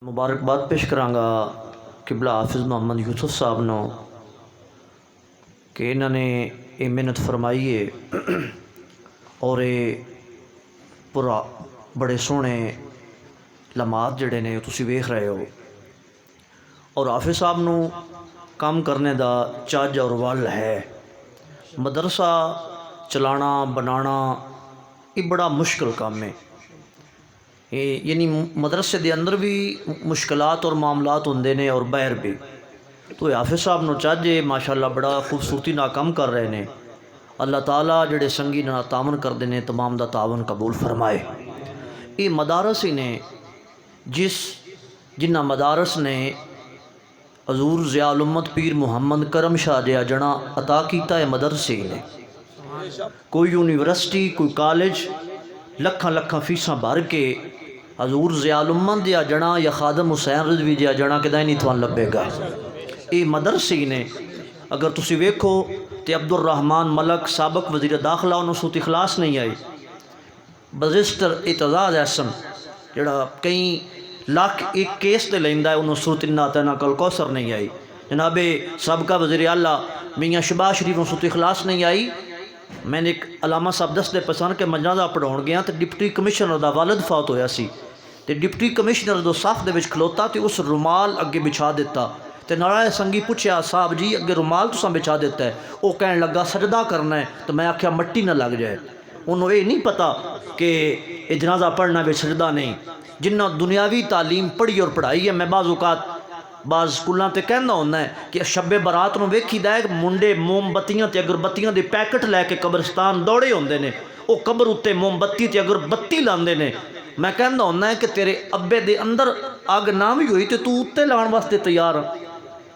ਮੁਬਾਰਕਬਾਦ ਪੇਸ਼ ਕਰਾਂਗਾ ਕਿਬਲਾ ਹਾਫਿਜ਼ ਮੁਹੰਮਦ ਯੂਸਫ ਸਾਹਿਬ ਨੂੰ ਕਿ ਇਹਨਾਂ ਨੇ ਇਹ ਮਿਹਨਤ ਫਰਮਾਈ ਹੈ ਔਰ ਇਹ ਪੂਰਾ ਬੜੇ ਸੋਹਣੇ ਲਮਹਾਤ ਜਿਹੜੇ ਨੇ ਤੁਸੀਂ ਵੇਖ ਰਹੇ ਹੋ। ਔਰ ਹਾਫਿਜ਼ ਸਾਹਿਬ ਨੂੰ ਕੰਮ ਕਰਨੇ ਦਾ ਚੱਜ ਔਰ ਵੱਲ ਹੈ। ਮਦਰਸਾ ਚਲਾਣਾ ਬਣਾਉਣਾ ਇਹ ਬੜਾ ਮੁਸ਼ਕਿਲ ਕੰਮ ਹੈ। یعنی مدرسے دے اندر بھی مشکلات اور معاملات ہوندے نے اور باہر بھی۔ تو حافظ صاحب نو چاہجے ماشاءاللہ بڑا خوبصورتی نہ کام کر رہے نے۔ اللہ تعالیٰ جڑے سنگی نہ تعاون کردے نے تمام دا تعاون قبول فرمائے۔ یہ مدارس ہی نے جنہ مدارس نے حضور ضیاء الامت پیر محمد کرم شاہ جیا جنا عطا کیتا ہے مدرسے ہی نے۔ کوئی یونیورسٹی کوئی کالج لکھاں لکھاں فیساں بھر کے حضور ضیاء الامت دیا جنا یا خادم حسین رضوی دیا جنا کدائیں نہیں تھوان لبے گا۔ یہ مدرسے نے اگر تسی ویکھو تے عبدالرحمن ملک سابق وزیر داخلہ انہوں صورت اخلاص نہیں آئی۔ بزسٹر اعتزاز احسن جڑا کئی لاکھ ایک کیس تے لیندہ ہے انہوں صورت اناتینا کل کوثر نہیں آئی۔ جناب سابقہ وزیر اعلیٰ میاں شباز شریف انہوں صورت اخلاص نہیں آئی۔ میں نے ایک علامہ صاحب دستے پسند کہ مجنازہ پڑھاؤن گیا تو ڈپٹی کمشنر دا والد فوت ہویا سی تے ڈپٹی کمشنر دو صاف دے وچ کھلوتا تے اس رومال اگے بچھا دیتا تے نارائے سنگی پوچھیا صاحب جی اگے رومال تساں بچھا دیتا ہے۔ وہ کہنے لگا سجدہ کرنا ہے تو میں آکھیا مٹی نہ لگ جائے۔ انہوں یہ نہیں پتا کہ یہ جنازہ پڑھنا بھی سجدہ نہیں۔ جنہ دنیاوی تعلیم پڑھی اور پڑھائی ہے، میں بعض اوقات بعض سکولاں تے کہنا ہونا ہے کہ شب برات نو ویکھی دا ہے منڈے موم بتیاں تے اگربتیاں دے پیکٹ لے کے قبرستان دوڑے ہوندے نے، او قبر اتے موم بتی تے اگربتی لاندے نے۔ میں کہنا ہونا ہے کہ تیرے ابے دے اندر آگ نہ بھی ہوئی تے تو اتے لان واسطے تیار ہاں۔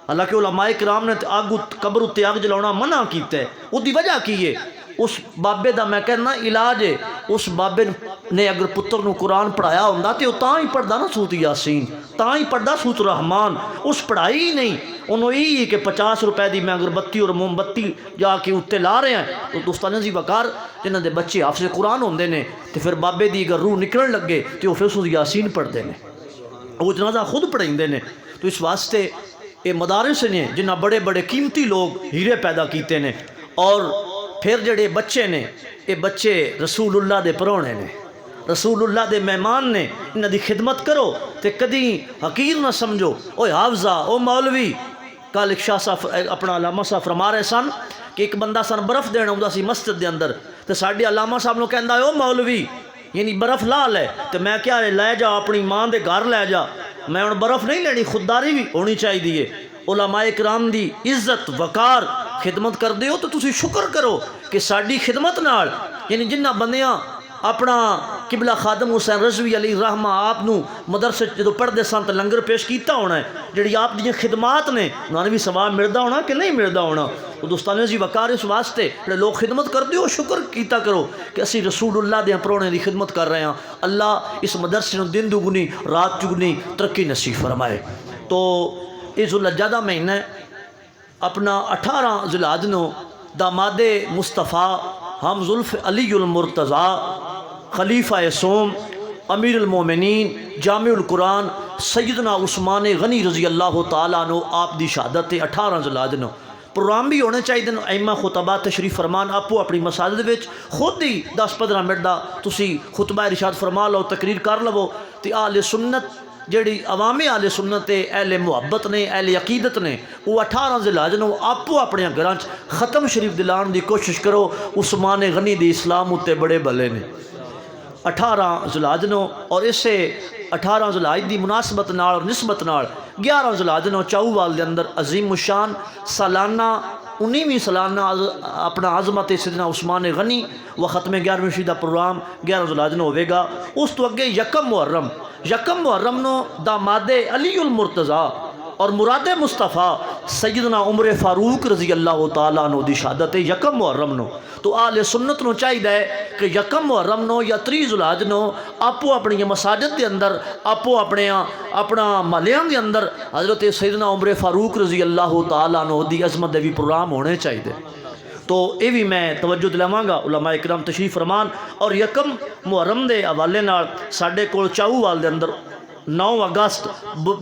حالانکہ علماء کرام نے آگ قبر اتے آگ جلاؤنا منع کیتا ہے۔ وہ دی وجہ کی ہے اس بابے دا میں کہنا علاج ہے۔ اس بابے نے اگر پتر نو قرآن پڑھایا ہوندا تے وہ تاں ہی پڑھدا نا سورۃ یاسین، تاں ہی پڑھدا سورۃ رحمان۔ اس پڑھائی ہی نہیں، انہوں یہی کہ 50 روپے دی میں اگربتی اور موم بتی جا کے اتنے لا رہے ہیں۔ تو دوستان عزیز وقار جنہاں دے بچے حافظ قرآن ہوندے نے تے پھر بابے دی اگر روح نکلن لگے تے وہ پھر سورۃ یاسین پڑھتے ہیں، وہ جنازہ خود پڑھائندے نے۔ تو اس واسطے یہ مدارس نے جنہاں بڑے بڑے قیمتی لوگ ہیرے پیدا کیتے نے۔ اور پھر جڑے بچے نے یہ بچے رسول اللہ دے پرونے نے، رسول اللہ دے مہمان نے، انہاں دی خدمت کرو تے کدی حقیر نہ سمجھو۔ اوے حافظہ او مولوی کل ایک شاہ صاحب اپنا علامہ صاحب فرما رہے سن کہ ایک بندہ سن برف دینا ہوندا سی مسجد دے اندر تے ساڈے علامہ صاحب نو کہندا او مولوی یعنی برف لا لے تے میں کیا لے جا اپنی ماں دے گھر لے جا، میں ہن برف نہیں لینی، خودداری بھی ہونی چاہیے۔ علماء کرام دی عزت وقار خدمت کر دیو تو تسی شکر کرو کہ ساڈی خدمت نال یعنی جنہ بندیاں اپنا قبلہ خادم حسین رضوی علیہ رحمہ آپ نو مدرسے جدو پڑھدے سن تے لنگر پیش کیتا ہونا ہے، جڑی آپ دی خدمات نے انہاں بھی ثواب ملدا ہونا کہ نہیں ملدا ہونا۔ تو دوستانو جی وقار اس واسطے جڑے لوگ خدمت کر دیو شکر کیتا کرو کہ اسی رسول اللہ دے پرونے دی خدمت کر رہے ہیں۔ اللہ اس مدرسے نو دن دگنی رات چگنی ترقی نصیب فرمائے۔ تو یہ ذوالحجہ دا مہینہ ہے، اپنا 18 ذوالحجہ نو داماد مصطفیٰ ہم زلف علی المرتضیٰ خلیفہ سوم امیر المومنین جامع القرآن سیدنا عثمان غنی رضی اللہ تعالیٰ عنہ آپ دی شہادت 18 ذوالحجہ نو پروگرام بھی ہونے چاہیے۔ ائمہ خطبہ تشریف فرمان آپو اپنی مساجد وچ خود ہی 10-15 منٹ دا تسی خطبہ ارشاد فرما لو، تقریر کر لو تے اہل سنت جڑی عوام اہل سنت اہل محبت نے اہل عقیدت نے وہ 18 ذوالحجہ نو آپو اپنے گھراں ختم شریف دلان دی کوشش کرو۔ عثمان غنی دی اسلام اتے بڑے بھلے نے 18 ذوالحجہ نو، اور اسے 18 ذوالحجہ دی مناسبت نال اور نسبت نال 11 ذوالحجہ نو چاؤوال دے اندر عظیم الشان سالانہ 19ویں سالانہ اپنا عظمت سیدنا عثمان غنی و ختم 11ویں شریف دا پروگرام 11 ذوالحجہ نو ہوئے گا۔ اس تو اگے یکم محرم نو داماد علی المرتضیٰ اور مراد مصطفیٰ سیدنا عمر فاروق رضی اللہ تعالیٰ عنہ دی شہادت یکم محرم نو۔ تو اہل سنت نو چاہیے کہ یکم محرم نو یا 30 ذوالحجہ نو آپو اپنی مساجد دے اندر آپو اپنا محلیاں دے اندر حضرت سیدنا عمر فاروق رضی اللہ تعالیٰ عنہ دی عظمت دے بھی پروگرام ہونے چاہیے۔ تو یہ بھی میں توجہ دلاواں گا علماء اکرام تشریف فرمان۔ اور یکم محرم دے حوالے نال ساڈے کول چاؤوال دے اندر 9 اگست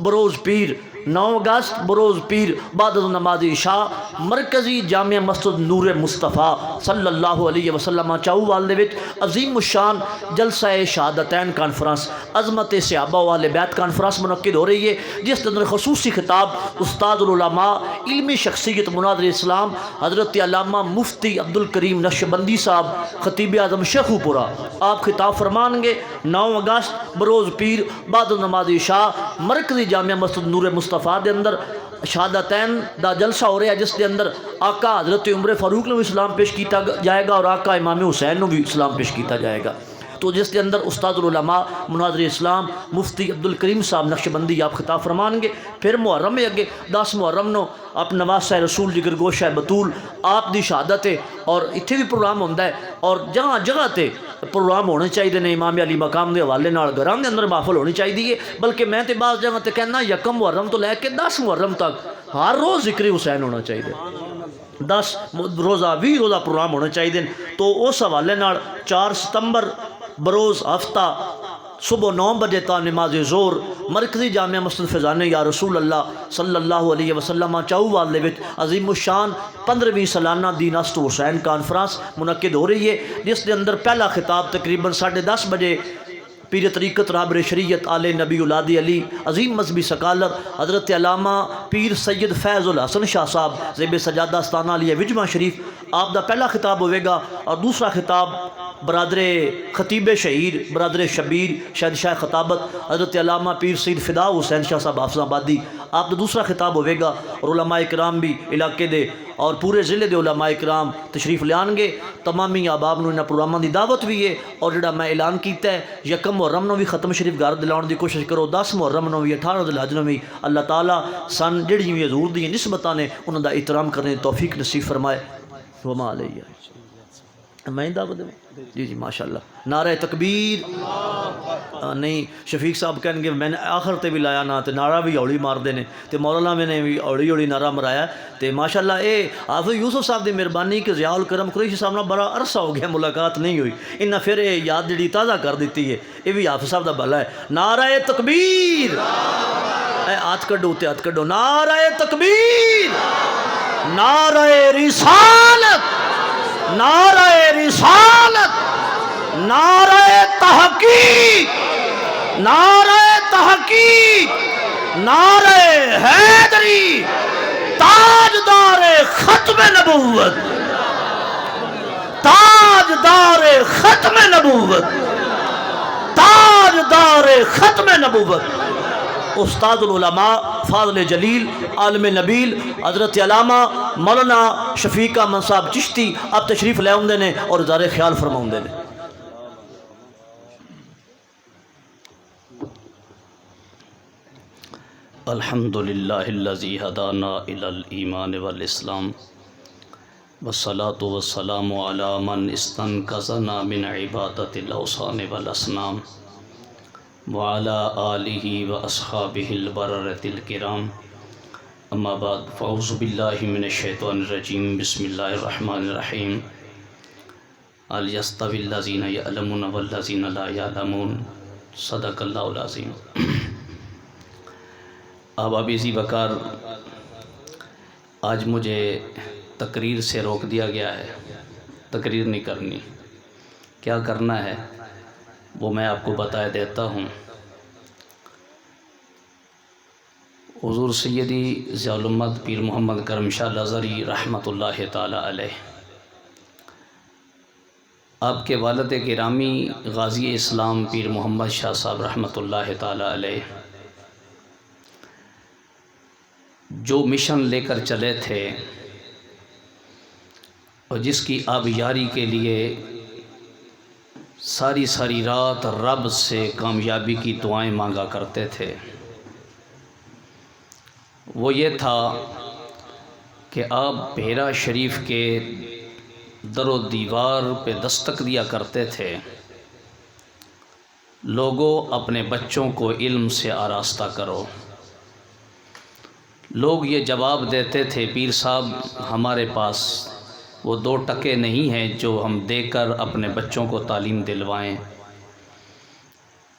بروز پیر 9 اگست بروز پیر بعد از نماز عشاء مرکزی جامع مسجد نور مصطفیٰ صلی اللہ علیہ وسلم چاؤ والے وچ عظیم الشان جلسہ شہادتین کانفرنس عظمت صحابہ والے بیت کانفرنس منعقد ہو رہی ہے، جس کے اندر خصوصی خطاب استاد العلماء علمی شخصیت مناظر اسلام حضرت علامہ مفتی عبدالکریم نقشبندی صاحب خطیب اعظم شیخو پورہ آپ خطاب فرمان گے 9 اگست بروز پیر بعد نماز عشاء مرکزی جامع مسجد نور مصطفیٰ دے اندر شہادتین دا جلسہ ہو رہا ہے، جس کے اندر آقا حضرت عمر فاروق نے بھی اسلام پیش کیتا جائے گا اور آقا امام حسین نے بھی اسلام پیش کیتا جائے گا۔ تو جس کے اندر استاد العلماء مناظر اسلام مفتی عبدالکریم صاحب نقشبندی آپ خطاب فرمان گے۔ پھر محرم ہے اگے 10 محرم نو آپ نواسہ رسول جگر گوشہ بطول آپ دی شہادت ہے، اور اتھے بھی پروگرام ہوندہ ہے اور جگہ جگہ تے پروگرام ہونے چاہیے نے امام علی مقام دے حوالے نال گھراں دے اندر محفل ہونی چاہیے، بلکہ میں تے بعض جگہ تے کہنا 1 محرم تو لے کے 10 محرم تک ہر روز ذکر حسین ہونا چاہیے، 10 روزہ 20 روزہ پروگرام ہونے چاہیے۔ تو اس حوالے نال 4 ستمبر بروز ہفتہ صبح 9 بجے تا نماز ظہر مرکزی جامع مسجد فیضان یا رسول اللہ صلی اللہ علیہ وسلم چاؤ والے وچ عظیم الشان 15ویں سالانہ دین است حسین کانفرنس منعقد ہو رہی ہے، جس کے اندر پہلا خطاب تقریباً 10:30 بجے پیر طریقت رابر شریعت آل نبی اولاد علی عظیم مذہبی سکالر حضرت علامہ پیر سید فیض الحسن شاہ صاحب زیب سجادہ استانہ علیہ وجمہ شریف آپ دا پہلا خطاب ہوئے گا، اور دوسرا خطاب برادر خطیب شہیر برادر شبیر شہد شاہ خطابت حضرت علامہ پیر سید فدا حسین شاہ صاحب حافظ آبادی آپ دا دوسرا خطاب ہوئے گا، اور علماء اکرام بھی علاقے دے اور پورے ضلع دے علماء اکرام تشریف لیان گے۔ تمامی آباب نو انہاں پروگراماں دی دعوت بھی ہے، اور جڑا میں اعلان کیتا ہے 1 محرم نو بھی ختم شریف گھر دلاؤن دی کوشش کرو، 10 محرم نو بھی 18 ذی الحج نو بھی اللہ تعالیٰ سن جڑی بھی حضور دی نسبتاں نے انہاں دا احترام کرنے دی توفیق نصیب فرمائے۔ وما علیہ میں دعوت دوں جی ماشاءاللہ نعرہ تکبیر نہیں شفیق صاحب کہیں گے میں نے آخر تے بھی لایا نا تے نعرہ بھی اوڑی مار دینے تے مولانا میں نے بھی اوڑی اوڑی نعرہ مرایا تے ماشاءاللہ اے حافظ یوسف صاحب دی مہربانی کہ ضیاء الکرم قریشی صاحب نے بڑا عرصہ ہو گیا ملاقات نہیں ہوئی، انہاں پھر اے یاد جڑی تازہ کر دیتی ہے، یہ بھی حافظ صاحب دا بھلا ہے۔ نعرہ تکبیر اے ہاتھ کڈو تے ہاتھ کڈو، نعرہ تکبیر، نعرہ رسالت، نعرہ رسالت، نعرہ تحقیق، نعرہ تحقیق، نعرہ حیدری، تاجدار ختم نبوت، تاجدار ختم نبوت، تاجدار ختم نبوت استاد العلماء فاضل جلیل عالم نبیل حضرت علامہ مولانا شفیق احمد صاحب چشتی اب تشریف لے آؤندے نے اور اظہار خیال فرماؤندے نے۔ الحمدللہ الذی ہدانا الی الایمان والاسلام والصلاة والسلام علی من استنقذنا من عبادت الاوثان والاصنام وعلى آلہ واصحابہ البررۃ الکرام، اما بعد فاعوذ باللہ من الشیطان الرجیم، بسم اللہ الرحمن الرحیم۔ هل یستوی الذین یعلمون والذین لا یعلمون، صدق اللہ العظیم۔ احباب ذی وقار، آج مجھے تقریر سے روک دیا گیا ہے، تقریر نہیں کرنی، کیا کرنا ہے وہ میں آپ کو بتا دیتا ہوں۔ حضور سیدی ضیاء الامت پیر محمد کرم شاہ لازری رحمۃ اللہ تعالی علیہ، آپ کے والد گرامی غازی اسلام پیر محمد شاہ صاحب رحمۃ اللہ تعالی علیہ جو مشن لے کر چلے تھے اور جس کی آبیاری کے لیے ساری رات رب سے کامیابی کی دعائیں مانگا کرتے تھے، وہ یہ تھا کہ آپ بحیرہ شریف کے در و دیوار پہ دستک دیا کرتے تھے، لوگوں اپنے بچوں کو علم سے آراستہ کرو۔ لوگ یہ جواب دیتے تھے پیر صاحب ہمارے پاس وہ 2 ٹکے نہیں ہیں جو ہم دے کر اپنے بچوں کو تعلیم دلوائیں،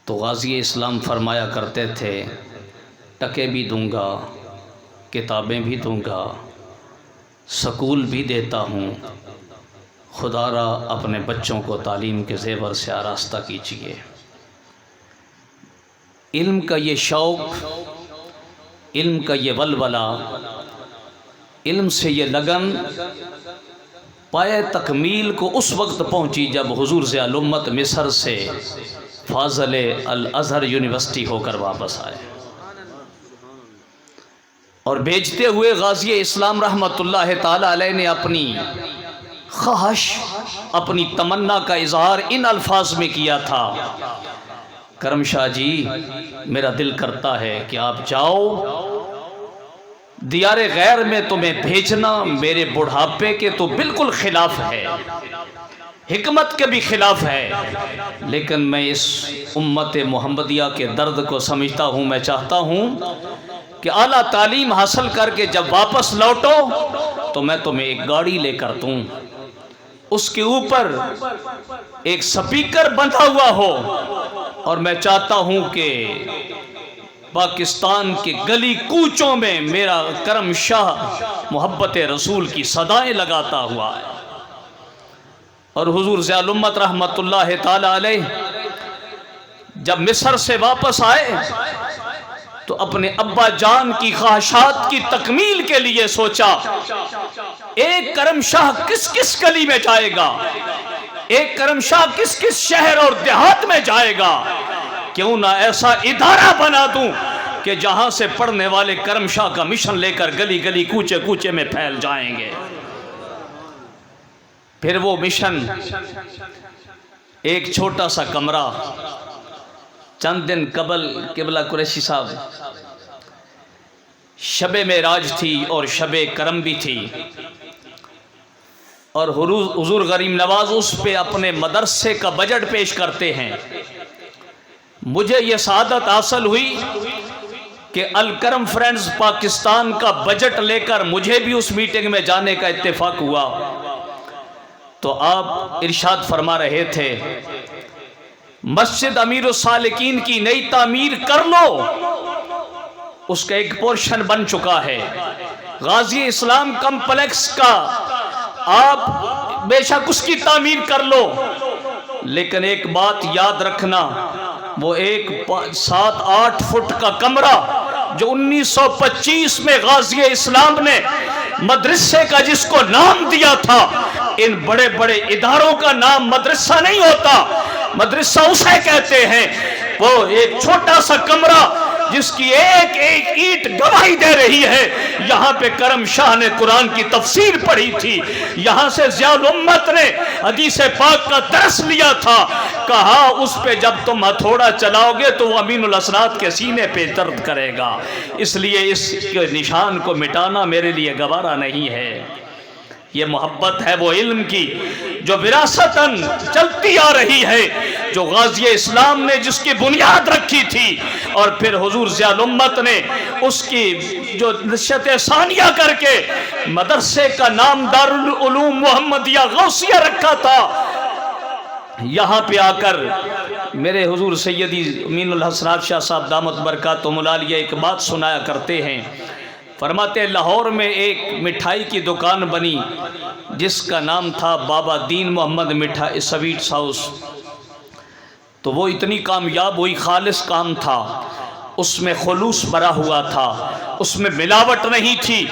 تو غازی اسلام فرمایا کرتے تھے ٹکے بھی دوں گا، کتابیں بھی دوں گا، سکول بھی دیتا ہوں، خدا را اپنے بچوں کو تعلیم کے زیور سے آراستہ کیجیے۔ علم کا یہ شوق، علم کا یہ ولولہ، علم سے یہ لگن پائے تکمیل کو اس وقت پہنچی جب حضور ضیاء الامت مصر سے فاضل الازہر یونیورسٹی ہو کر واپس آئے، اور بیچتے ہوئے غازی اسلام رحمۃ اللہ تعالی علیہ نے اپنی خواہش، اپنی تمنا کا اظہار ان الفاظ میں کیا تھا، کرم شاہ جی میرا دل کرتا ہے کہ آپ جاؤ، دیار غیر میں تمہیں بھیجنا میرے بڑھاپے کے تو بالکل خلاف ہے، حکمت کے بھی خلاف ہے، لیکن میں اس امت محمدیہ کے درد کو سمجھتا ہوں، میں چاہتا ہوں کہ اعلیٰ تعلیم حاصل کر کے جب واپس لوٹو تو میں تمہیں ایک گاڑی لے کر دوں، اس کے اوپر ایک سپیکر بندھا ہوا ہو، اور میں چاہتا ہوں کہ پاکستان کے گلی کوچوں میں میرا کرم شاہ محبت رسول کی صدائیں لگاتا ہوا ہے۔ اور حضور ضیاء الامت رحمت اللہ تعالی علیہ جب مصر سے واپس آئے تو اپنے ابا جان کی خواہشات کی تکمیل کے لیے سوچا ایک کرم شاہ کس کس گلی میں جائے گا، ایک کرم شاہ کس کس شہر اور دیہات میں جائے گا، کیوں نہ ایسا ادارہ بنا دوں کہ جہاں سے پڑھنے والے کرم شاہ کا مشن لے کر گلی گلی کوچے کوچے میں پھیل جائیں گے۔ پھر وہ مشن ایک چھوٹا سا کمرہ، چند دن قبل قبلہ قریشی صاحب شب معراج تھی اور شب کرم بھی تھی، اور حضور غریب نواز اس پہ اپنے مدرسے کا بجٹ پیش کرتے ہیں۔ مجھے یہ سعادت حاصل ہوئی کہ الکرم فرینڈز پاکستان کا بجٹ لے کر مجھے بھی اس میٹنگ میں جانے کا اتفاق ہوا، تو آپ ارشاد فرما رہے تھے مسجد امیر السالکین کی نئی تعمیر کر لو، اس کا ایک پورشن بن چکا ہے، غازی اسلام کمپلیکس کا آپ بے شک اس کی تعمیر کر لو، لیکن ایک بات یاد رکھنا، وہ ایک 7-8 فٹ کا کمرہ جو 1925 میں غازی اسلام نے مدرسے کا جس کو نام دیا تھا، ان بڑے بڑے اداروں کا نام مدرسہ نہیں ہوتا، مدرسہ اسے کہتے ہیں، وہ ایک چھوٹا سا کمرہ جس کی ایک ایک اینٹ گواہی دے رہی ہے، یہاں پہ کرم شاہ نے قرآن کی تفسیر پڑھی تھی، یہاں سے ضیاء الامت نے حدیث پاک کا درس لیا تھا، کہا اس پہ جب تم ہتھوڑا چلاؤ گے تو وہ امین الاسناد کے سینے پہ درد کرے گا، اس لیے اس کے نشان کو مٹانا میرے لیے گوارا نہیں ہے۔ یہ محبت ہے وہ علم کی جو وراثتاً چلتی آ رہی ہے، جو غازی اسلام نے جس کی بنیاد رکھی تھی، اور پھر حضور ضیاء الامت نے اس کی جو نشأت ثانیہ کر کے مدرسے کا نام دارالعلوم محمدیہ غوثیہ رکھا تھا۔ یہاں پہ آ کر میرے حضور سیدی امین الحسنات شاہ صاحب دامت برکاتہم العالیہ ایک بات سنایا کرتے ہیں، فرماتے ہیں لاہور میں ایک مٹھائی کی دکان بنی جس کا نام تھا بابا دین محمد مٹھائی سویٹس ہاؤس، تو وہ اتنی کامیاب ہوئی، خالص کام تھا، اس میں خلوص بھرا ہوا تھا، اس میں ملاوٹ نہیں تھی،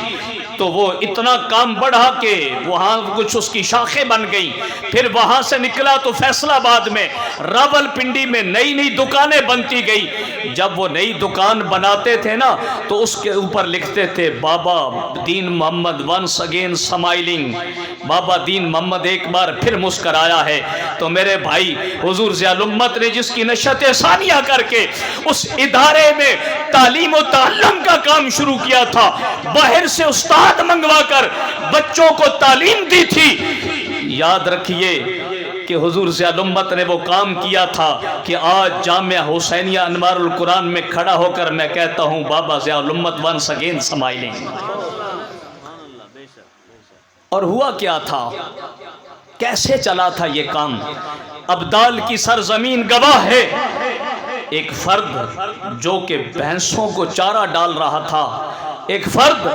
تو وہ اتنا کام بڑھا کہ وہاں کچھ اس کی شاخیں بن گئیں، پھر وہاں سے نکلا تو فیصل آباد میں راول پنڈی میں نئی نئی دکانیں بنتی گئی، جب وہ نئی دکان بناتے تھے نا تو اس کے اوپر لکھتے تھے بابا دین محمد ونس اگین سمائلنگ، بابا دین محمد ایک بار پھر مسکرایا ہے۔ تو میرے بھائی حضور ضیاء الامت نے جس کی نشأت ثانیہ کر کے اس ادارے میں تعلیم و تعلم کا کام شروع کیا تھا، باہر سے استاد منگوا کر بچوں کو تعلیم دی تھی، یاد رکھیے کہ حضور ضیاء الامت نے وہ کام کیا تھا کہ آج جامعہ حسینیہ انوار القرآن میں کھڑا ہو کر میں کہتا ہوں بابا ضیاء الامت ونس اگین سمائلنگ۔ اور ہوا کیا تھا، کیسے چلا تھا یہ کام، ابدال کی سرزمین گواہ ہے، ایک فرد جو کہ بھینسوں کو چارہ ڈال رہا تھا، ایک فرد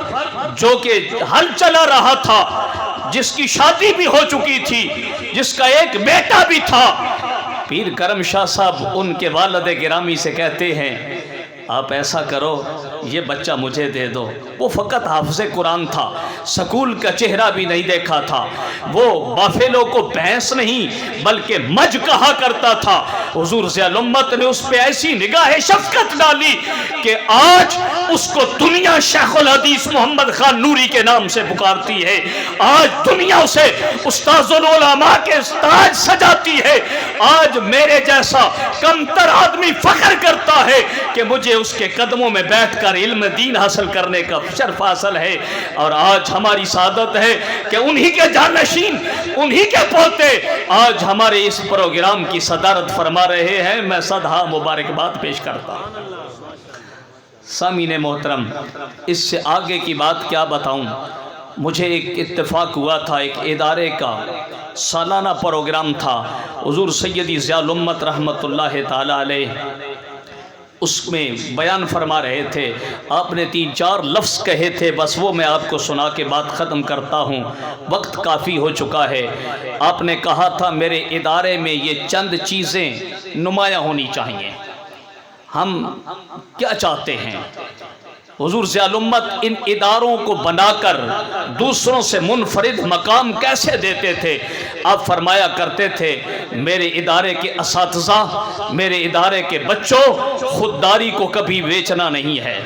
جو کہ ہل چلا رہا تھا، جس کی شادی بھی ہو چکی تھی، جس کا ایک بیٹا بھی تھا، پیر کرم شاہ صاحب ان کے والد گرامی سے کہتے ہیں آپ ایسا کرو یہ بچہ مجھے دے دو۔ وہ فقط حافظ قرآن تھا، سکول کا چہرہ بھی نہیں دیکھا تھا، وہ بافیلو کو بھینس نہیں بلکہ مجھ کہا کرتا تھا۔ حضور ضیاء الامت نے اس پہ ایسی نگاہ شفقت ڈالی کہ آج اس کو دنیا شیخ الحدیث محمد خان نوری کے نام سے پکارتی ہے، آج دنیا اسے استاذ العلماء کے تاج سجاتی ہے۔ آج میرے جیسا کمتر آدمی فخر کرتا ہے کہ مجھے اس کے قدموں میں بیٹھ کر علم دین حاصل کرنے کا شرف حاصل ہے، اور آج ہماری سعادت ہے کہ انہی کے جانشین، انہی کے پوتے آج ہمارے اس پروگرام کی صدارت فرما رہے ہیں۔ میں صدہا مبارکباد پیش کرتا ہوں۔ سامعین محترم، اس سے آگے کی بات کیا بتاؤں؟ مجھے ایک اتفاق ہوا تھا، ایک ادارے کا سالانہ پروگرام تھا، حضور سیدی ضیاء الامت رحمت اللہ تعالی علیہ اس میں بیان فرما رہے تھے۔ آپ نے 3-4 لفظ کہے تھے، بس وہ میں آپ کو سنا کے بات ختم کرتا ہوں، وقت کافی ہو چکا ہے۔ آپ نے کہا تھا میرے ادارے میں یہ چند چیزیں نمایاں ہونی چاہیے۔ ہم کیا چاہتے ہیں؟ حضور ضیاء الامت ان اداروں کو بنا کر دوسروں سے منفرد مقام کیسے دیتے تھے؟ آپ فرمایا کرتے تھے میرے ادارے کے اساتذہ، میرے ادارے کے بچوں، خودداری کو کبھی بیچنا نہیں ہے،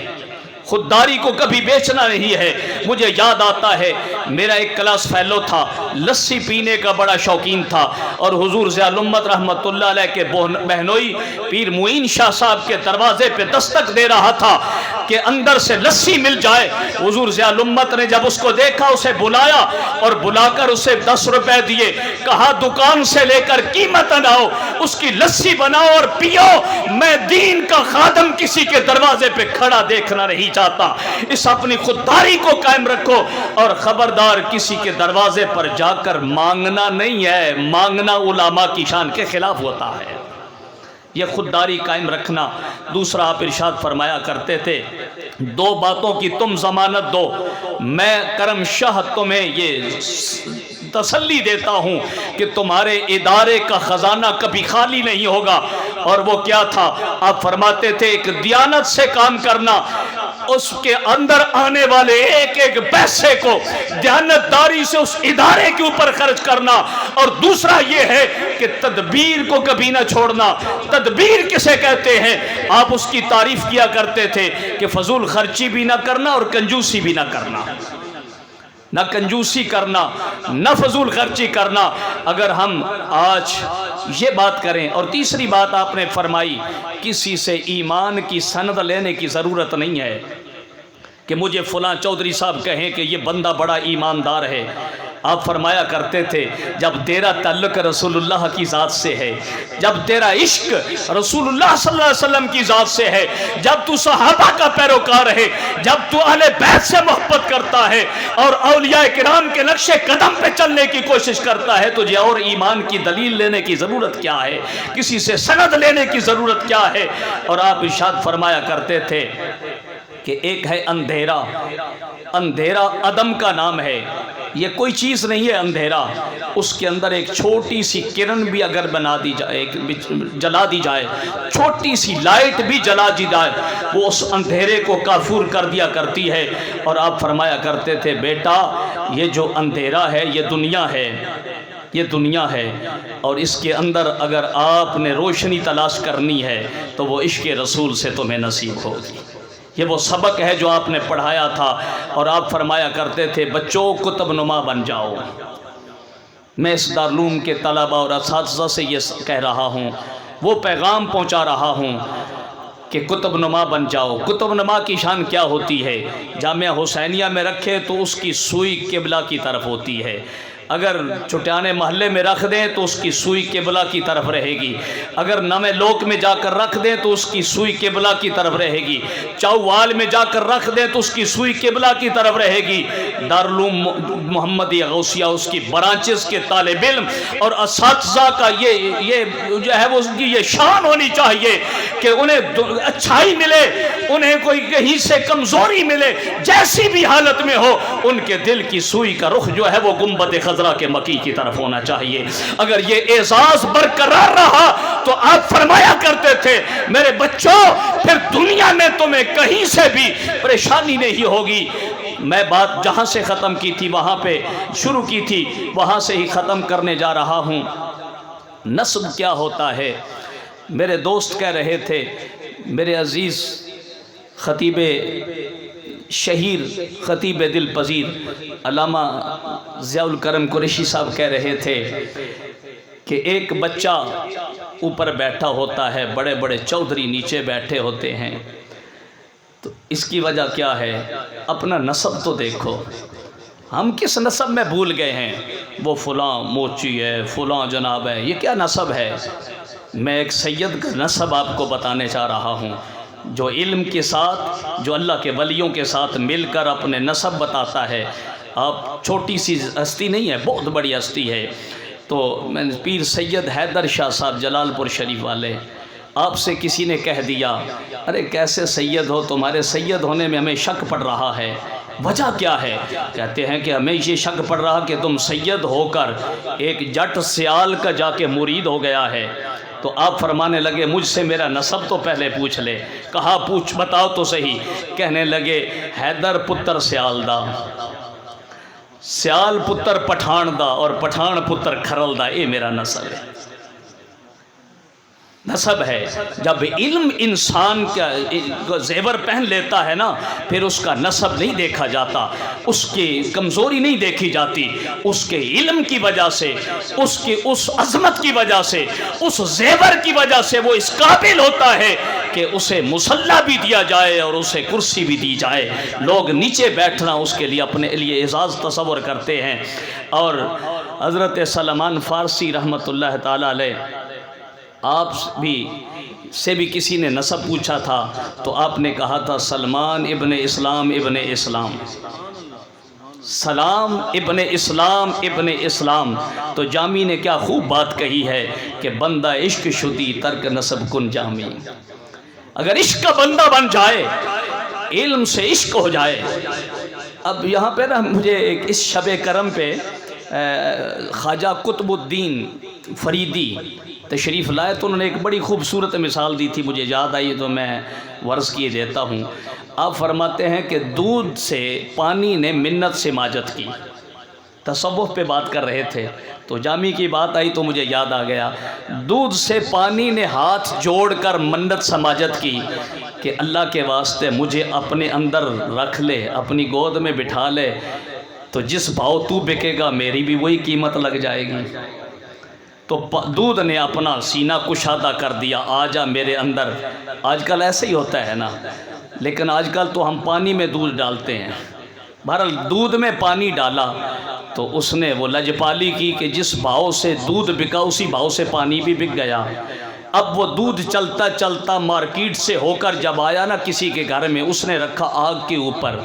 خودداری کو کبھی بیچنا نہیں ہے۔ مجھے یاد آتا ہے میرا ایک کلاس فیلو تھا، لسی پینے کا بڑا شوقین تھا، اور حضور ضیاء الامت رحمت اللہ علیہ کے بہنوئی پیر معین شاہ صاحب کے دروازے پہ دستک دے رہا تھا کہ اندر سے لسی مل جائے۔ حضور ضیاء الامت نے جب اس کو دیکھا اسے بلایا اور بلا کر اسے 10 روپے دیے، کہا دکان سے لے کر قیمت لاؤ، اس کی لسی بناؤ اور پیو، میں دین کا خادم کسی کے دروازے پہ کھڑا دیکھنا نہیں چاہتا۔ اس اپنی خودداری کو قائم رکھو، اور خبردار کسی کے دروازے پر جا کر مانگنا نہیں ہے، مانگنا علماء کی شان کے خلاف ہوتا ہے۔ یہ خودداری قائم رکھنا۔ دوسرا آپ ارشاد فرمایا کرتے تھے 2 باتوں کی تم ضمانت دو، میں کرم شاہ تمہیں یہ تسلی دیتا ہوں کہ تمہارے ادارے کا خزانہ کبھی خالی نہیں ہوگا۔ اور وہ کیا تھا؟ آپ فرماتے تھے ایک دیانت سے کام کرنا، اس کے اندر آنے والے ایک ایک پیسے کو دیانتداری سے اس ادارے کے اوپر خرچ کرنا، اور دوسرا یہ ہے کہ تدبیر کو کبھی نہ چھوڑنا۔ تدبیر کسے کہتے ہیں؟ آپ اس کی تعریف کیا کرتے تھے کہ فضول خرچی بھی نہ کرنا اور کنجوسی بھی نہ کرنا، نہ کنجوسی کرنا نہ فضول خرچی کرنا۔ اگر ہم آج یہ بات کریں، اور تیسری بات آپ نے فرمائی کسی سے ایمان کی سند لینے کی ضرورت نہیں ہے کہ مجھے فلاں چودھری صاحب کہیں کہ یہ بندہ بڑا ایماندار ہے۔ آپ فرمایا کرتے تھے جب تیرا تعلق رسول اللہ کی ذات سے ہے، جب تیرا عشق رسول اللہ صلی اللہ علیہ وسلم کی ذات سے ہے، جب تو صحابہ کا پیروکار ہے، جب تو اہل بیت سے محبت کرتا ہے اور اولیاء کرام کے نقش قدم پہ چلنے کی کوشش کرتا ہے، تجھے اور ایمان کی دلیل لینے کی ضرورت کیا ہے؟ کسی سے سند لینے کی ضرورت کیا ہے؟ اور آپ ارشاد فرمایا کرتے تھے کہ ایک ہے اندھیرا، اندھیرا عدم کا نام ہے، یہ کوئی چیز نہیں ہے اندھیرا، اس کے اندر ایک چھوٹی سی کرن بھی اگر بنا دی جائے، جلا دی جائے، چھوٹی سی لائٹ بھی جلا دی جائے، وہ اس اندھیرے کو کافور کر دیا کرتی ہے۔ اور آپ فرمایا کرتے تھے بیٹا یہ جو اندھیرا ہے یہ دنیا ہے، یہ دنیا ہے، اور اس کے اندر اگر آپ نے روشنی تلاش کرنی ہے تو وہ عشق رسول سے تمہیں نصیب ہوگی۔ یہ وہ سبق ہے جو آپ نے پڑھایا تھا، اور آپ فرمایا کرتے تھے بچوں کتب نما بن جاؤ۔ میں اس دارالعلوم کے طلبہ اور اساتذہ سے یہ کہہ رہا ہوں، وہ پیغام پہنچا رہا ہوں کہ کتب نما بن جاؤ۔ کتب نما کی شان کیا ہوتی ہے؟ جامعہ حسینیہ میں رکھے تو اس کی سوئی قبلہ کی طرف ہوتی ہے، اگر چٹانے محلے میں رکھ دیں تو اس کی سوئی قبلہ کی طرف رہے گی، اگر نوے لوک میں جا کر رکھ دیں تو اس کی سوئی قبلہ کی طرف رہے گی، چوال میں جا کر رکھ دیں تو اس کی سوئی قبلہ کی طرف رہے گی۔ دارالعلوم محمدیہ غوثیہ اس کی برانچز کے طالب علم اور اساتذہ کا یہ جو ہے وہ یہ شان ہونی چاہیے کہ انہیں اچھائی ملے، انہیں کوئی کہیں سے کمزوری ملے، جیسی بھی حالت میں ہو ان کے دل کی سوئی کا رخ جو ہے وہ گنبد خضرا کے مکی کی طرف ہونا چاہیے۔ اگر یہ اعزاز برقرار رہا تو آپ فرمایا کرتے تھے میرے بچوں پھر دنیا میں تمہیں کہیں سے بھی پریشانی نہیں ہوگی۔ میں بات جہاں سے ختم کی تھی وہاں پہ شروع کی تھی، وہاں سے ہی ختم کرنے جا رہا ہوں۔ نسب کیا ہوتا ہے؟ میرے دوست کہہ رہے تھے، میرے عزیز خطیب شہیر، خطیب دل پذیر علامہ ضیاء الکرم قریشی صاحب کہہ رہے تھے کہ ایک بچہ اوپر بیٹھا ہوتا ہے، بڑے بڑے چودھری نیچے بیٹھے ہوتے ہیں، تو اس کی وجہ کیا ہے؟ اپنا نسب تو دیکھو، ہم کس نسب میں بھول گئے ہیں؟ وہ فلاں موچی ہے، فلاں جناب ہے، یہ کیا نسب ہے؟ میں ایک سید کا نسب آپ کو بتانے چاہ رہا ہوں، جو علم کے ساتھ، جو اللہ کے ولیوں کے ساتھ مل کر اپنے نسب بتاتا ہے۔ آپ چھوٹی سی ہستی نہیں ہے، بہت بڑی ہستی ہے۔ تو میں پیر سید حیدر شاہ صاحب جلال پور شریف والے، آپ سے کسی نے کہہ دیا ارے کیسے سید ہو، تمہارے سید ہونے میں ہمیں شک پڑ رہا ہے، وجہ کیا ہے؟ کہتے ہیں کہ ہمیں یہ شک پڑ رہا کہ تم سید ہو کر ایک جٹ سیال کا جا کے مرید ہو گیا ہے۔ تو آپ فرمانے لگے مجھ سے میرا نسب تو پہلے پوچھ لے۔ کہا پوچھ بتاؤ تو صحیح۔ کہنے لگے حیدر پتر سیال دا، سیال پتر پٹھان دا، اور پٹھان پتر کھرل دا، یہ میرا نسب ہے۔ نسب ہے۔ جب علم انسان کا زیور پہن لیتا ہے نا، پھر اس کا نسب نہیں دیکھا جاتا، اس کی کمزوری نہیں دیکھی جاتی، اس کے علم کی وجہ سے، اس عظمت کی وجہ سے، اس زیور کی وجہ سے وہ اس قابل ہوتا ہے کہ اسے مصلی بھی دیا جائے اور اسے کرسی بھی دی جائے۔ لوگ نیچے بیٹھنا اس کے لیے اپنے لیے اعزاز تصور کرتے ہیں۔ اور حضرت سلمان فارسی رحمۃ اللہ تعالی علیہ، آپ سے بھی کسی نے نسب پوچھا تھا تو آپ نے کہا تھا سلمان ابن اسلام ابن اسلام، سلام ابن اسلام ابن اسلام۔ تو جامی نے کیا خوب بات کہی ہے کہ بندہ عشق شدی ترک نسب کن جامی۔ اگر عشق کا بندہ بن جائے، علم سے عشق ہو جائے۔ اب یہاں پہ نا مجھے ایک اس شب کرم پہ خواجہ قطب الدین فریدی تشریف لائے تو انہوں نے ایک بڑی خوبصورت مثال دی تھی، مجھے یاد آئی تو میں ورث کیے دیتا ہوں۔ آپ فرماتے ہیں کہ دودھ سے پانی نے منت سے ماجت کی۔ تصوف پہ بات کر رہے تھے تو جامی کی بات آئی تو مجھے یاد آ گیا۔ دودھ سے پانی نے ہاتھ جوڑ کر منت سماجت کی کہ اللہ کے واسطے مجھے اپنے اندر رکھ لے، اپنی گود میں بٹھا لے، تو جس بھاؤ تو بکے گا میری بھی وہی قیمت لگ جائے گی۔ تو دودھ نے اپنا سینہ کشادہ کر دیا، آ جا میرے اندر۔ آج کل ایسے ہی ہوتا ہے نا، لیکن آج کل تو ہم پانی میں دودھ ڈالتے ہیں۔ بہرحال دودھ میں پانی ڈالا تو اس نے وہ لجپالی کی کہ جس بھاؤ سے دودھ بکا اسی بھاؤ سے پانی بھی بک گیا۔ اب وہ دودھ چلتا چلتا مارکیٹ سے ہو کر جب آیا نا کسی کے گھر میں، اس نے رکھا آگ کے اوپر۔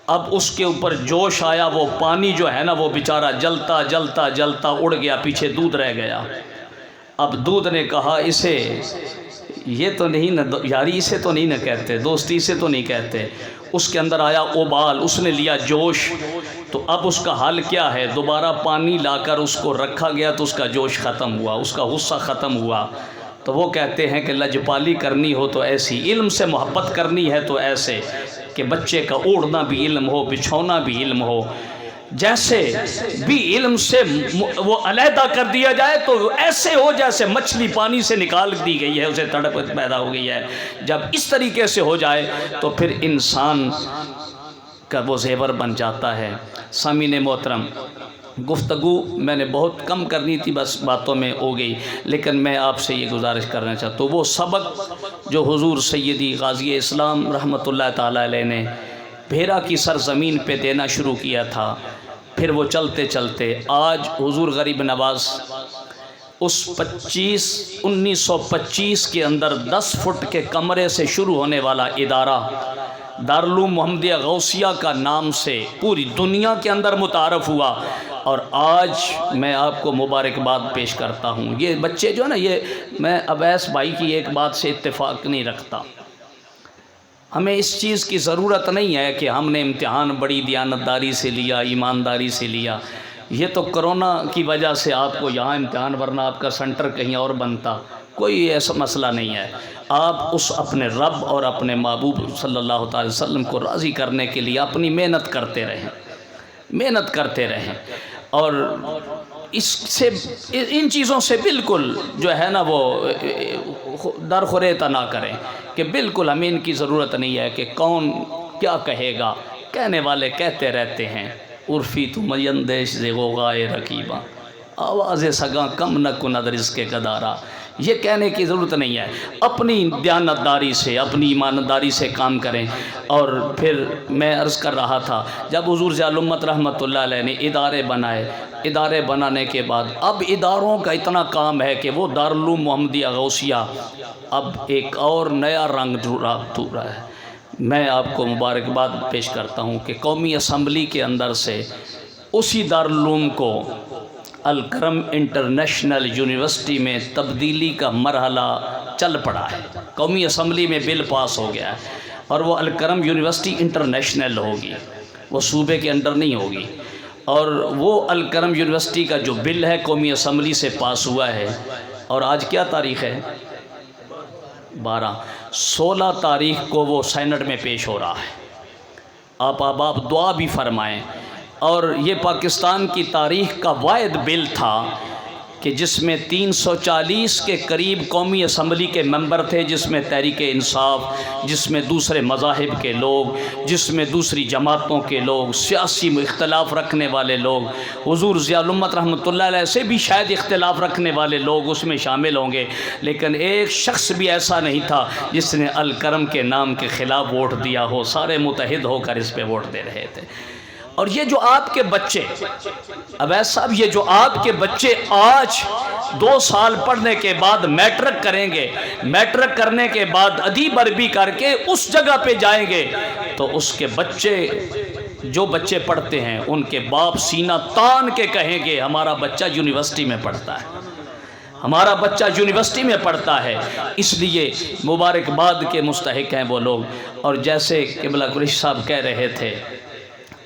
اب اس کے اوپر جوش آیا، وہ پانی جو ہے نا وہ بیچارہ جلتا جلتا جلتا اڑ گیا، پیچھے دودھ رہ گیا۔ اب دودھ نے کہا اسے یہ تو نہیں نا یاری، اسے تو نہیں نا کہتے، دوستی سے تو نہیں کہتے۔ اس کے اندر آیا ابال، اس نے لیا جوش، تو اب اس کا حل کیا ہے؟ دوبارہ پانی لا کر اس کو رکھا گیا تو اس کا جوش ختم ہوا، اس کا غصہ ختم ہوا۔ تو وہ کہتے ہیں کہ لجپالی کرنی ہو تو ایسی، علم سے محبت کرنی ہے تو ایسے کہ بچے کا اوڑھنا بھی علم ہو، بچھونا بھی علم ہو۔ جیسے بھی علم سے وہ علیحدہ کر دیا جائے تو ایسے ہو جیسے مچھلی پانی سے نکال دی گئی ہے، اسے تڑپ پیدا ہو گئی ہے۔ جب اس طریقے سے ہو جائے تو پھر انسان کا وہ زیور بن جاتا ہے۔ سامعین محترم، گفتگو میں نے بہت کم کرنی تھی، بس باتوں میں ہو گئی، لیکن میں آپ سے یہ گزارش کرنا چاہتا ہوں، وہ سبق جو حضور سیدی غازی اسلام رحمۃ اللہ تعالی علیہ نے بھیرا کی سرزمین پہ دینا شروع کیا تھا، پھر پھر وہ چلتے چلتے آج حضور غریب نواز اس 1925 کے اندر 10 فٹ کے کمرے سے شروع ہونے والا ادارہ دارالعلوم محمدیہ غوثیہ کا نام سے پوری دنیا کے اندر متعارف ہوا، اور آج میں آپ کو مبارکباد پیش کرتا ہوں۔ یہ بچے جو ہے نا، یہ میں اویس بھائی کی ایک بات سے اتفاق نہیں رکھتا، ہمیں اس چیز کی ضرورت نہیں ہے کہ ہم نے امتحان بڑی دیانتداری سے لیا، ایمانداری سے لیا۔ یہ تو کرونا کی وجہ سے آپ کو یہاں امتحان، ورنہ آپ کا سنٹر کہیں اور بنتا، کوئی ایسا مسئلہ نہیں ہے۔ آپ اس اپنے رب اور اپنے محبوب صلی اللہ تعالی وسلم کو راضی کرنے کے لیے اپنی محنت کرتے رہیں، محنت کرتے رہیں، اور اس سے ان چیزوں سے بالکل جو ہے نا وہ درخوریتا نہ کریں کہ بالکل ہمیں ان کی ضرورت نہیں ہے کہ کون کیا کہے گا، کہنے والے کہتے رہتے ہیں۔ عرفی تو میندیش ز غوغائے رقیبہ، آواز سگاں کم نہ کند رزق قدارہ، یہ کہنے کی ضرورت نہیں ہے۔ اپنی دیانتداری سے، اپنی ایمانداری سے کام کریں۔ اور پھر میں عرض کر رہا تھا، جب حضور ضیاء الامت رحمۃ اللہ علیہ نے ادارے بنائے، ادارے بنانے کے بعد اب اداروں کا اتنا کام ہے کہ وہ دارالعلوم محمدیہ غوثیہ اب ایک اور نیا رنگ ڈھونڈ رہا ہے۔ میں آپ کو مبارکباد پیش کرتا ہوں کہ قومی اسمبلی کے اندر سے اسی دارالعلوم کو الکرم انٹرنیشنل یونیورسٹی میں تبدیلی کا مرحلہ چل پڑا ہے۔ قومی اسمبلی میں بل پاس ہو گیا ہے اور وہ الکرم یونیورسٹی انٹرنیشنل ہوگی، وہ صوبے کے انڈر نہیں ہوگی۔ اور وہ الکرم یونیورسٹی کا جو بل ہے قومی اسمبلی سے پاس ہوا ہے، اور آج کیا تاریخ ہے؟ 16 تاریخ کو وہ سینٹ میں پیش ہو رہا ہے۔ آپ دعا بھی فرمائیں۔ اور یہ پاکستان کی تاریخ کا واحد بل تھا کہ جس میں 340 کے قریب قومی اسمبلی کے ممبر تھے، جس میں تحریک انصاف، جس میں دوسرے مذاہب کے لوگ، جس میں دوسری جماعتوں کے لوگ، سیاسی اختلاف رکھنے والے لوگ، حضور ضیاء الامت رحمۃ اللہ علیہ سے بھی شاید اختلاف رکھنے والے لوگ اس میں شامل ہوں گے، لیکن ایک شخص بھی ایسا نہیں تھا جس نے الکرم کے نام کے خلاف ووٹ دیا ہو۔ سارے متحد ہو کر اس پہ ووٹ دے رہے تھے۔ اور یہ جو آپ کے بچے اویس صاحب، یہ جو آپ کے بچے آج 2 سال پڑھنے کے بعد میٹرک کریں گے، میٹرک کرنے کے بعد ادیب عربی کر کے اس جگہ پہ جائیں گے، تو اس کے بچے، جو بچے پڑھتے ہیں ان کے باپ سینہ تان کے کہیں گے ہمارا بچہ یونیورسٹی میں پڑھتا ہے، ہمارا بچہ یونیورسٹی میں پڑھتا ہے۔ اس لیے مبارکباد کے مستحق ہیں وہ لوگ۔ اور جیسے قبلہ قریشی صاحب کہہ رہے تھے،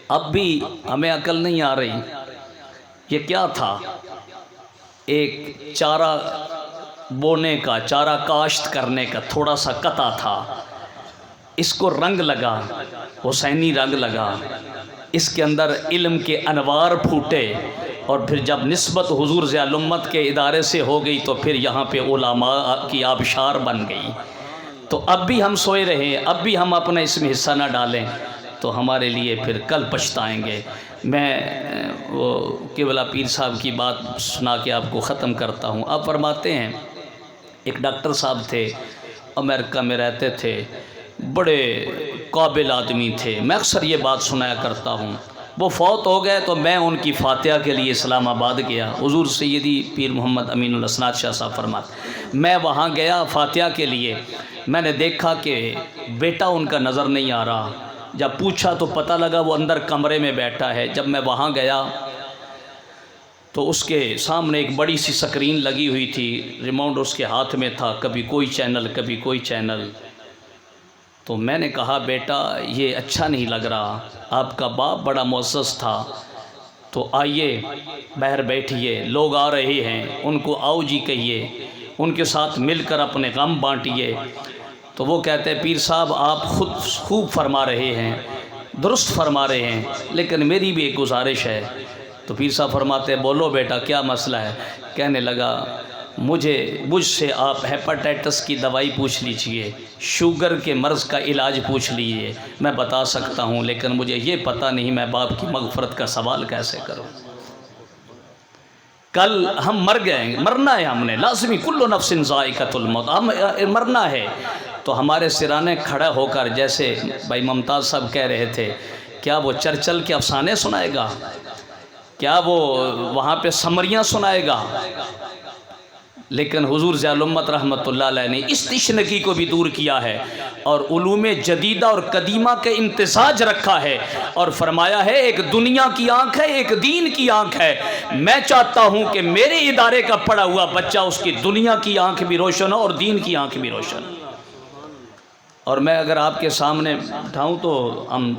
اب بھی ہمیں عقل نہیں آ رہی، یہ کیا تھا؟ ایک چارہ بونے کا، چارہ کاشت کرنے کا تھوڑا سا قطع تھا، اس کو رنگ لگا، حسینی رنگ لگا، اس کے اندر علم کے انوار پھوٹے، اور پھر جب نسبت حضور ضیاء الامت کے ادارے سے ہو گئی تو پھر یہاں پہ علماء کی آبشار بن گئی۔ تو اب بھی ہم سوئے رہیں، اب بھی ہم اپنا اس میں حصہ نہ ڈالیں تو ہمارے لیے پھر کل پچھتائیں گے۔ میں وہ قبلہ پیر صاحب کی بات سنا کے آپ کو ختم کرتا ہوں۔ آپ فرماتے ہیں، ایک ڈاکٹر صاحب تھے، امریکہ میں رہتے تھے، بڑے قابل آدمی تھے، میں اکثر یہ بات سنایا کرتا ہوں۔ وہ فوت ہو گئے تو میں ان کی فاتحہ کے لیے اسلام آباد گیا۔ حضور سیدی پیر محمد امین الاسناد شاہ صاحب فرماتے، میں وہاں گیا فاتحہ کے لیے، میں نے دیکھا کہ بیٹا ان کا نظر نہیں آ رہا۔ جب پوچھا تو پتہ لگا وہ اندر کمرے میں بیٹھا ہے۔ جب میں وہاں گیا تو اس کے سامنے ایک بڑی سی سکرین لگی ہوئی تھی، ریموٹ اس کے ہاتھ میں تھا، کبھی کوئی چینل کبھی کوئی چینل۔ تو میں نے کہا، بیٹا یہ اچھا نہیں لگ رہا، آپ کا باپ بڑا معزز تھا، تو آئیے باہر بیٹھیے، لوگ آ رہے ہیں، ان کو آؤ جی کہیے، ان کے ساتھ مل کر اپنے غم بانٹیے۔ تو وہ کہتے ہیں، پیر صاحب آپ خود خوب فرما رہے ہیں، درست فرما رہے ہیں، لیکن میری بھی ایک گزارش ہے۔ تو پیر صاحب فرماتے ہیں، بولو بیٹا کیا مسئلہ ہے؟ کہنے لگا، مجھ سے آپ ہیپاٹائٹس کی دوائی پوچھ لیجئے، شوگر کے مرض کا علاج پوچھ لیجئے، میں بتا سکتا ہوں، لیکن مجھے یہ پتہ نہیں میں باپ کی مغفرت کا سوال کیسے کروں۔ کل ہم مر گئے، مرنا ہے، ہم نے لازمی، کل نفس ذائقۃ الموت، ہم مرنا ہے۔ تو ہمارے سرانے کھڑا ہو کر، جیسے بھائی ممتاز صاحب کہہ رہے تھے، کیا وہ چرچل کے افسانے سنائے گا؟ کیا وہ وہاں پہ سمریاں سنائے گا؟ لیکن حضور ضیاء الامت رحمۃ اللہ علیہ نے اس تشنگی کو بھی دور کیا ہے اور علوم جدیدہ اور قدیمہ کے امتزاج رکھا ہے اور فرمایا ہے ایک دنیا کی آنکھ ہے، ایک دین کی آنکھ ہے۔ میں چاہتا ہوں کہ میرے ادارے کا پڑھا ہوا بچہ اس کی دنیا کی آنکھ بھی روشن ہو اور دین کی آنکھ بھی روشن ہو۔ اور میں اگر آپ کے سامنے اٹھاؤں تو ہم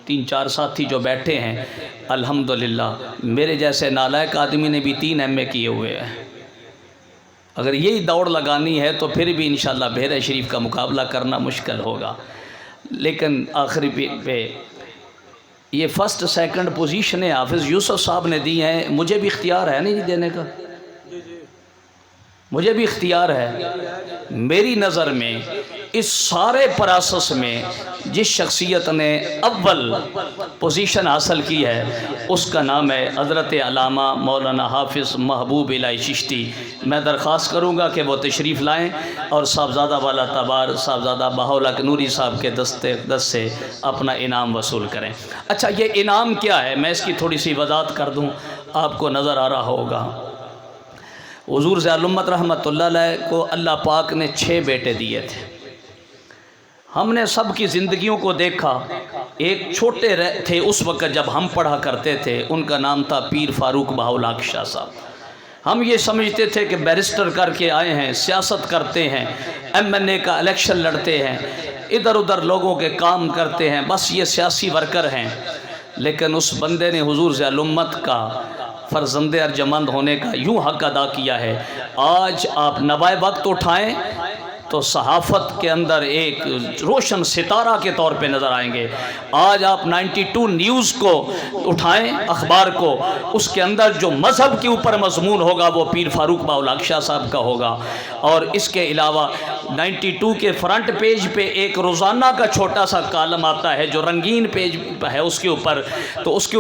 3-4 ساتھی جو بیٹھے ہیں الحمدللہ میرے جیسے نالائق آدمی نے بھی 3 ایم اے کیے ہوئے ہیں۔ اگر یہی دوڑ لگانی ہے تو پھر بھی انشاءاللہ بحیرہ شریف کا مقابلہ کرنا مشکل ہوگا، لیکن آخری پہ یہ فرسٹ سیکنڈ پوزیشنیں حافظ یوسف صاحب نے دی ہیں، مجھے بھی اختیار ہے نہیں دینے کا، مجھے بھی اختیار ہے۔ میری نظر میں اس سارے پراسس میں جس شخصیت نے اول پوزیشن حاصل کی ہے اس کا نام ہے حضرت علامہ مولانا حافظ محبوب الہی چشتی۔ میں درخواست کروں گا کہ وہ تشریف لائیں اور صاحبزادہ والا تبار صاحبزادہ بہاءالحق نوری صاحب کے دست سے اپنا انعام وصول کریں۔ اچھا، یہ انعام کیا ہے؟ میں اس کی تھوڑی سی وضاحت کر دوں، آپ کو نظر آ رہا ہوگا۔ حضور ضیاء الامت رحمۃ اللہ علیہ کو اللہ پاک نے 6 بیٹے دیے تھے۔ ہم نے سب کی زندگیوں کو دیکھا، ایک چھوٹے تھے اس وقت جب ہم پڑھا کرتے تھے، ان کا نام تھا پیر فاروق بہاءالحق شاہ صاحب۔ ہم یہ سمجھتے تھے کہ بیرسٹر کر کے آئے ہیں، سیاست کرتے ہیں، MNA کا الیکشن لڑتے ہیں، ادھر ادھر لوگوں کے کام کرتے ہیں، بس یہ سیاسی ورکر ہیں۔ لیکن اس بندے نے حضور ضیاء الامت کا فرزند ارجمند ہونے کا یوں حق ادا کیا ہے۔ آج آپ نوائے وقت اٹھائیں تو صحافت کے اندر ایک روشن ستارہ کے طور پہ نظر آئیں گے۔ آج آپ 92 نیوز کو اٹھائیں، اخبار کو، اس کے اندر جو مذہب کے اوپر مضمون ہوگا وہ پیر فاروق بہاءالحق شاہ صاحب کا ہوگا۔ اور اس کے علاوہ 92 کے فرنٹ پیج پہ ایک روزانہ کا چھوٹا سا کالم آتا ہے جو رنگین پیج ہے اس کے اوپر، تو اس کے